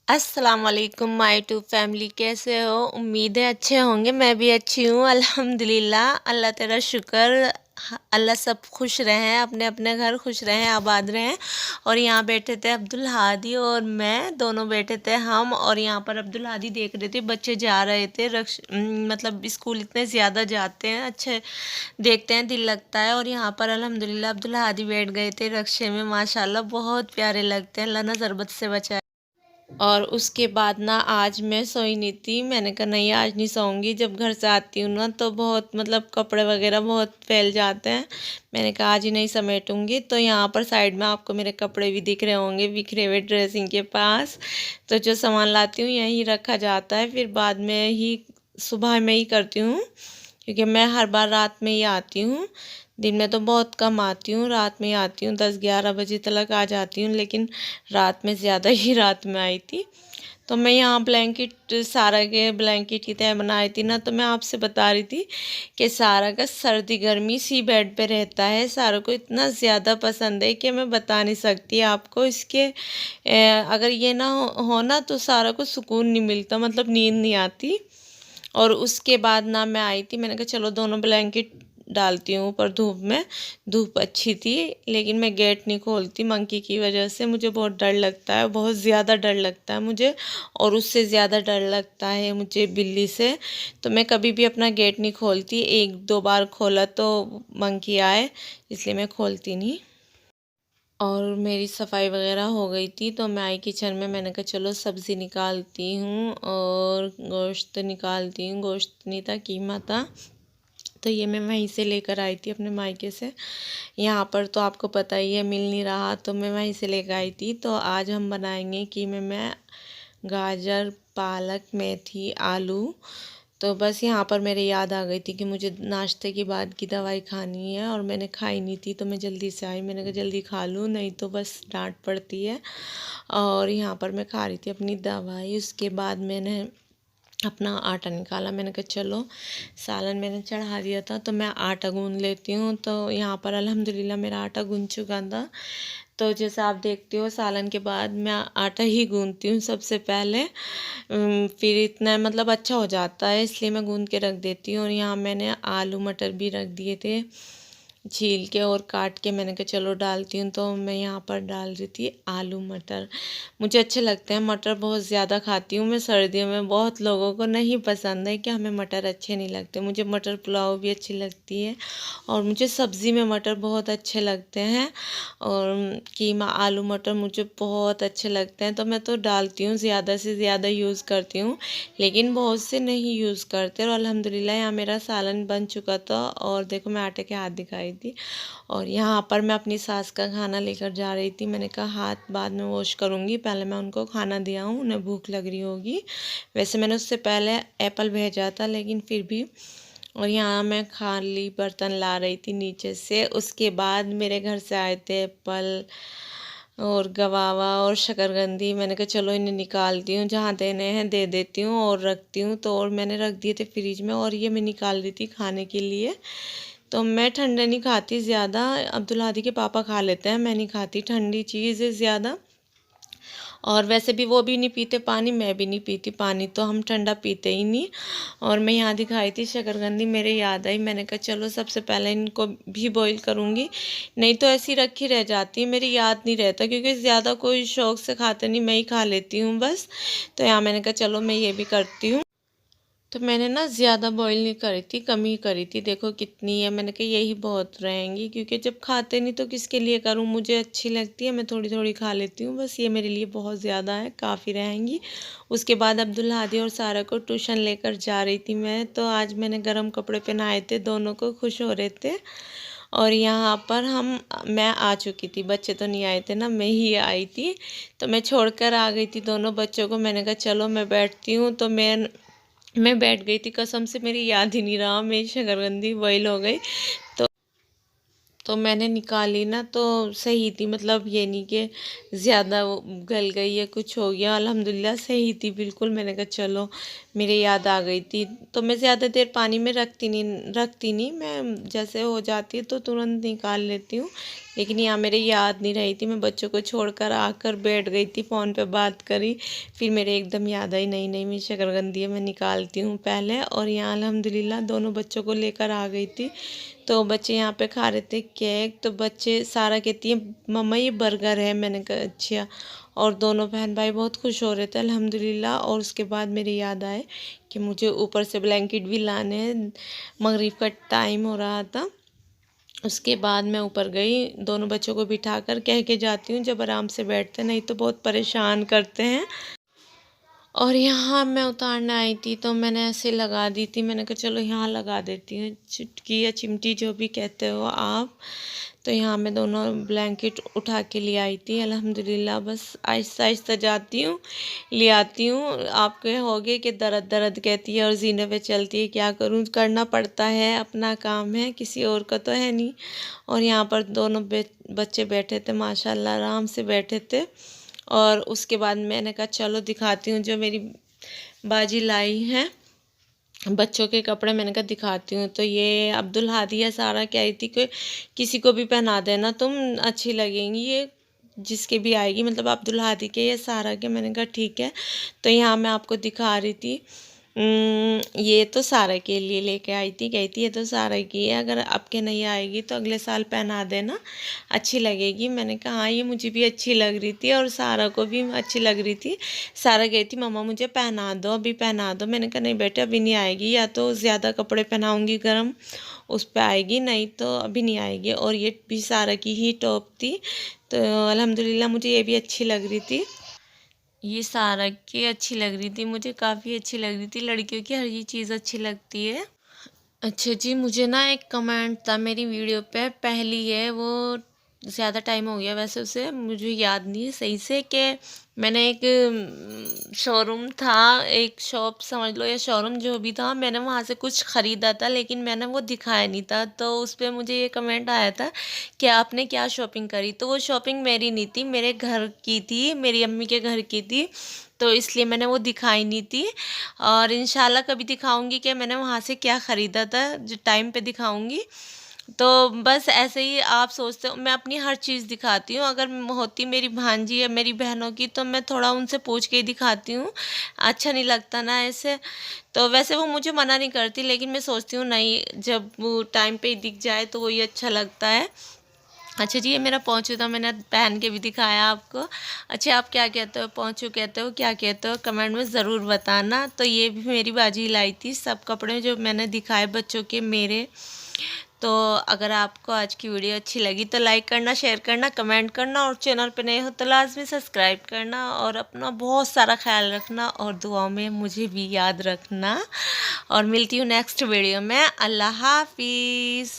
अस्सलाम वालेकुम my to family, कैसे हो? उम्मीद है अच्छे होंगे। मैं भी अच्छी हूँ अल्हम्दुलिल्लाह। अल्लाह तेरा शुक्र। अल्लाह सब खुश रहें, अपने अपने घर खुश रहें, आबाद रहें। और यहाँ बैठे थे अब्दुल हादी और मैं, दोनों बैठे थे हम। और यहाँ पर अब्दुल हादी देख रहे थे, बच्चे जा रहे थे मतलब स्कूल इतने ज़्यादा जाते हैं, अच्छे देखते हैं, दिल लगता है। और यहाँ पर अल्हम्दुलिल्लाह अब्दुल हादी बैठ गए थे रक्शे में, माशाल्लाह बहुत प्यारे लगते हैं। अल्लाह ना ज़रबत से बचाए। और उसके बाद ना आज मैं सोई नहीं थी। मैंने कहा नहीं, आज नहीं सोऊंगी। जब घर से आती हूँ ना तो बहुत मतलब कपड़े वगैरह बहुत फैल जाते हैं। मैंने कहा आज ही नहीं समेटूंगी। तो यहाँ पर साइड में आपको मेरे कपड़े भी दिख रहे होंगे बिखरे हुए ड्रेसिंग के पास। तो जो सामान लाती हूँ यहीं रखा जाता है, फिर बाद में ही सुबह में ही करती हूँ, क्योंकि मैं हर बार रात में ही आती हूँ। दिन में तो बहुत कम आती हूँ, रात में ही आती हूँ, 10-11 बजे तक आ जाती हूँ। लेकिन रात में ज़्यादा ही रात में आई थी। तो मैं यहाँ ब्लैंकेट, सारा के ब्लैंकेट की तह बनाई थी ना, तो मैं आपसे बता रही थी कि सारा का सर्दी गर्मी सी बेड पे रहता है। सारा को इतना ज़्यादा पसंद है कि मैं बता नहीं सकती आपको। इसके अगर ये ना हो ना तो सारा को सुकून नहीं मिलता, मतलब नींद नहीं आती। और उसके बाद ना मैं आई थी, मैंने कहा चलो दोनों ब्लैंकेट डालती हूँ ऊपर धूप में। धूप अच्छी थी, लेकिन मैं गेट नहीं खोलती मंकी की वजह से। मुझे बहुत डर लगता है, बहुत ज़्यादा डर लगता है मुझे। और उससे ज़्यादा डर लगता है मुझे बिल्ली से। तो मैं कभी भी अपना गेट नहीं खोलती। 1-2 बार खोला तो मंकी आए, इसलिए मैं खोलती नहीं। और मेरी सफाई वगैरह हो गई थी, तो मैं आई किचन में। मैंने कहा चलो सब्ज़ी निकालती हूँ और गोश्त निकालती हूँ। गोश्त नहीं था, कीमा था। तो ये मैं वहीं से लेकर आई थी अपने मायके से। यहाँ पर तो आपको पता ही है मिल नहीं रहा, तो मैं वहीं से लेकर आई थी। तो आज हम बनाएंगे कीमे में गाजर, पालक, मेथी, आलू। तो बस यहाँ पर मेरे याद आ गई थी कि मुझे नाश्ते के बाद की दवाई खानी है, और मैंने खाई नहीं थी। तो मैं जल्दी से आई, मैंने कहा जल्दी खा लूँ, नहीं तो बस डांट पड़ती है। और यहाँ पर मैं खा रही थी अपनी दवाई। उसके बाद मैंने अपना आटा निकाला। मैंने कहा चलो सालन मैंने चढ़ा दिया था, तो मैं आटा गूँध लेती हूँ। तो यहाँ पर अल्हम्दुलिल्लाह मेरा आटा गूँध चुका था। तो जैसे आप देखते हो सालन के बाद मैं आटा ही गूँधती हूँ सबसे पहले। फिर इतना मतलब अच्छा हो जाता है, इसलिए मैं गूँध के रख देती हूँ। और यहाँ मैंने आलू मटर भी रख दिए थे छील के और काट के। मैंने कहा चलो डालती हूँ। तो मैं यहाँ पर डाल रही थी आलू मटर। मुझे अच्छे लगते हैं मटर, बहुत ज़्यादा खाती हूँ मैं सर्दियों में। बहुत लोगों को नहीं पसंद है कि हमें मटर अच्छे नहीं लगते। मुझे मटर पुलाव भी अच्छी लगती है, और मुझे सब्ज़ी में मटर बहुत अच्छे लगते हैं। और कीमा आलू मटर मुझे बहुत अच्छे लगते हैं, तो मैं तो डालती हूँ, ज़्यादा से ज़्यादा यूज़ करती हूँ। लेकिन बहुत से नहीं यूज़ करते। और अल्हम्दुलिल्लाह यहाँ मेरा सालन बन चुका था। और देखो मैं आटे के हाथ दिखाई थी। और यहाँ पर मैं अपनी सास का खाना लेकर जा रही थी। मैंने कहा हाथ बाद में वॉश करूँगी, पहले मैं उनको खाना दिया हूँ, उन्हें भूख लग रही होगी। वैसे मैंने उससे पहले एप्पल भेजा था, लेकिन फिर भी। और यहाँ मैं खाली बर्तन ला रही थी नीचे से। उसके बाद मेरे घर से आए थे एप्पल और गवावा और शकरकंदी। मैंने कहा चलो इन्हें निकालती हूँ, जहाँ देने हैं दे देती हूँ और रखती हूँ। तो और मैंने रख दिए थे फ्रिज में, और ये मैं निकाल दी थी खाने के लिए। तो मैं ठंडा नहीं खाती ज़्यादा। अब्दुल हादी के पापा खा लेते हैं, मैं नहीं खाती ठंडी चीज़ ज़्यादा। और वैसे भी वो भी नहीं पीते पानी, मैं भी नहीं पीती पानी, तो हम ठंडा पीते ही नहीं। और मैं यहाँ दिखाई थी शकरकंदी, मेरे याद आई। मैंने कहा चलो सबसे पहले इनको भी बॉईल करूँगी, नहीं तो ऐसी रखी रह जाती है, मेरी याद नहीं रहता। क्योंकि ज़्यादा कोई शौक़ से खाते नहीं, मैं ही खा लेती हूँ बस। तो यहाँ मैंने कहा चलो मैं ये भी करती हूँ। तो मैंने ना ज़्यादा बॉईल नहीं करी थी, कम ही करी थी। देखो कितनी है, मैंने कहा यही बहुत रहेंगी, क्योंकि जब खाते नहीं तो किसके लिए करूँ। मुझे अच्छी लगती है, मैं थोड़ी थोड़ी खा लेती हूँ बस। ये मेरे लिए बहुत ज़्यादा है, काफ़ी रहेंगी। उसके बाद अब्दुल हादी और सारा को ट्यूशन लेकर जा रही थी मैं। तो आज मैंने गर्म कपड़े पहनाए थे, दोनों को खुश हो रहे थे। और यहाँ पर मैं आ चुकी थी, बच्चे तो नहीं आए थे ना, मैं ही आई थी। तो मैं छोड़कर आ गई थी दोनों बच्चों को। मैंने कहा चलो मैं बैठती हूँ। तो मैं बैठ गई थी, कसम से मेरी याद ही नहीं रहा, मेरी शकरकंदी बॉईल हो गई। तो तो मैंने निकाली ना, तो सही थी, मतलब ये नहीं कि ज़्यादा वो गल गई या कुछ हो गया। अल्हम्दुलिल्लाह सही थी बिल्कुल। मैंने कहा चलो मेरे याद आ गई थी। तो मैं ज़्यादा देर पानी में रखती नहीं, मैं जैसे हो जाती है तो तुरंत निकाल लेती हूँ। लेकिन यहाँ मेरे याद नहीं रही थी। मैं बच्चों को छोड़कर आकर बैठ गई थी, फ़ोन पे बात करी, फिर मेरे एकदम याद आई नहीं नहीं मैं शकरकंदी है, मैं निकालती हूँ पहले। और यहाँ अल्हम्दुलिल्लाह दोनों बच्चों को लेकर आ गई थी। तो बच्चे यहाँ पे खा रहे थे केक। तो बच्चे सारा कहती है मम्मा ये बर्गर है, मैंने कहा अच्छा। और दोनों बहन भाई बहुत खुश हो रहे थे अल्हम्दुलिल्लाह। और उसके बाद मेरे याद आए कि मुझे ऊपर से ब्लैंकेट भी लाने हैं, मगरिब का टाइम हो रहा था। उसके बाद मैं ऊपर गई, दोनों बच्चों को बिठा कर कह के जाती हूँ जब आराम से बैठते, नहीं तो बहुत परेशान करते हैं। और यहाँ मैं उतारने आई थी तो मैंने ऐसे लगा दी थी, मैंने कहा चलो यहाँ लगा देती हूँ, चुटकी या चिमटी जो भी कहते हो आप। तो यहाँ मैं दोनों ब्लैंकेट उठा के ले आई थी अल्हम्दुलिल्लाह। बस आहिस्ता आहिस्ता जाती हूँ, ले आती हूँ। आप कहोगे कि दर्द दर्द कहती है और जीने पे चलती है, क्या करूँ, करना पड़ता है, अपना काम है, किसी और का तो है नहीं। और यहाँ पर दोनों बच्चे बैठे थे माशाल्लाह, आराम से बैठे थे। और उसके बाद मैंने कहा चलो दिखाती हूँ जो मेरी बाजी लाई है बच्चों के कपड़े, मैंने कहा दिखाती हूँ। तो ये अब्दुल हादी या सारा कह रही थी कि किसी को भी पहना देना तुम, अच्छी लगेंगी ये, जिसके भी आएगी, मतलब अब्दुल हादी के या सारा के। मैंने कहा ठीक है। तो यहाँ मैं आपको दिखा रही थी, ये तो सारा के लिए लेके आई थी, कही थी ये तो सारा की है, अगर आपके नहीं आएगी तो अगले साल पहना देना, अच्छी लगेगी। मैंने कहा हाँ ये मुझे भी अच्छी लग रही थी और सारा को भी अच्छी लग रही थी। सारा कही थी मम्मा मुझे पहना दो, अभी पहना दो। मैंने कहा नहीं बेटे अभी नहीं आएगी, या तो ज़्यादा कपड़े पहनाऊँगी गर्म उस पर आएगी, नहीं तो अभी नहीं आएगी। और ये भी सारा की ही टॉप थी। तो अल्हम्दुलिल्लाह मुझे ये भी अच्छी लग रही थी, ये सारा की अच्छी लग रही थी, मुझे काफ़ी अच्छी लग रही थी। लड़कियों की हर ये चीज़ अच्छी लगती है। अच्छा जी, मुझे ना एक कमेंट था मेरी वीडियो पे, पहली है वो, ज़्यादा टाइम हो गया वैसे उसे, मुझे याद नहीं है सही से, कि मैंने एक शोरूम था, एक शॉप समझ लो या शोरूम जो भी था, मैंने वहाँ से कुछ ख़रीदा था लेकिन मैंने वो दिखाया नहीं था। तो उस पर मुझे ये कमेंट आया था कि आपने क्या शॉपिंग करी। तो वो शॉपिंग मेरी नहीं थी, मेरे घर की थी, मेरी अम्मी के घर की थी, तो इसलिए मैंने वो दिखाई नहीं थी। और इंशाल्लाह कभी दिखाऊंगी कि मैंने वहाँ से क्या ख़रीदा था, जो टाइम पे दिखाऊंगी। तो बस ऐसे ही आप सोचते हो, मैं अपनी हर चीज़ दिखाती हूँ। अगर होती मेरी भांजी या मेरी बहनों की तो मैं थोड़ा उनसे पूछ के ही दिखाती हूँ, अच्छा नहीं लगता ना ऐसे। तो वैसे वो मुझे मना नहीं करती, लेकिन मैं सोचती हूँ नहीं, जब वो टाइम पे ही दिख जाए तो वही अच्छा लगता है। अच्छा जी, ये मेरा पोंचू था, मैंने पहन के भी दिखाया आपको। अच्छा आप क्या कहते हो, पोंचू कहते हो, क्या कहते हो, कमेंट में ज़रूर बताना। तो ये भी मेरी बाजी लाई थी, सब कपड़े जो मैंने दिखाए बच्चों के मेरे। तो अगर आपको आज की वीडियो अच्छी लगी तो लाइक करना, शेयर करना, कमेंट करना, और चैनल पे नए हो तो लाजमी सब्सक्राइब करना। और अपना बहुत सारा ख्याल रखना और दुआओं में मुझे भी याद रखना। और मिलती हूँ नेक्स्ट वीडियो में। अल्लाह हाफिज़।